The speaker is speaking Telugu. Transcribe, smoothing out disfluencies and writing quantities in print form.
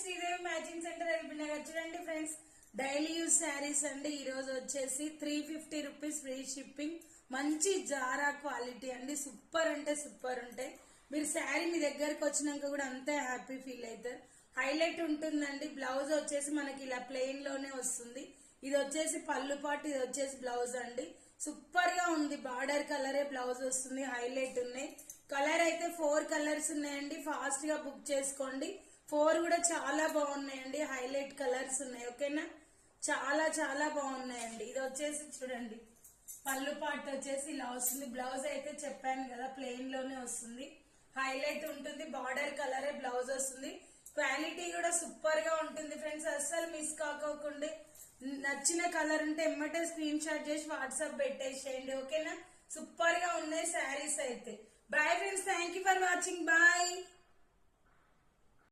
Sridevi matching centre LB Nagar. చూడండి ఫ్రెండ్స్, డైలీ యూజ్ శారీస్ అండి. ఈ రోజు వచ్చేసి 350 రూపీస్ ఫ్రీ షిప్పింగ్. మంచి జారా క్వాలిటీ అండి. సూపర్ అంటే సూపర్ ఉంటాయి. మీరు శారీ మీ దగ్గరకు వచ్చినాక కూడా అంతే హ్యాపీ ఫీల్ అవుతారు. హైలైట్ ఉంటుందండి. బ్లౌజ్ వచ్చేసి మనకి ఇలా ప్లెయిన్ లోనే వస్తుంది. ఇది వచ్చేసి పళ్ళు పాటు, ఇది వచ్చేసి బ్లౌజ్ అండి. సూపర్ గా ఉంది. బార్డర్ కలరే బ్లౌజ్ వస్తుంది. హైలైట్ ఉన్నాయి. కలర్ అయితే 4 కలర్స్ ఉన్నాయండి. ఫాస్ట్ గా బుక్ చేసుకోండి. 4 కూడా చాలా బాగున్నాయండి. హైలైట్ కలర్స్ ఉన్నాయి. ఓకేనా, చాలా చాలా బాగున్నాయండి. ఇది వచ్చేసి చూడండి, పళ్ళు పార్ట్ వచ్చేసి ఇలా వస్తుంది. బ్లౌజ్ అయితే చెప్పాను కదా ప్లెయిన్ లోనే వస్తుంది. హైలైట్ ఉంటుంది. బార్డర్ కలరే బ్లౌజ్ వస్తుంది. క్వాలిటీ కూడా సూపర్ గా ఉంటుంది ఫ్రెండ్స్. అస్సలు మిస్ కాకోకుండా నచ్చిన కలర్ ఉంటే ఎమ్మటే స్క్రీన్ షాట్ చేసి వాట్సాప్ పెట్టేసేయండి. ఓకేనా, సూపర్ గా ఉన్నాయి శారీస్ అయితే. Bye friends, thank you for watching. Bye.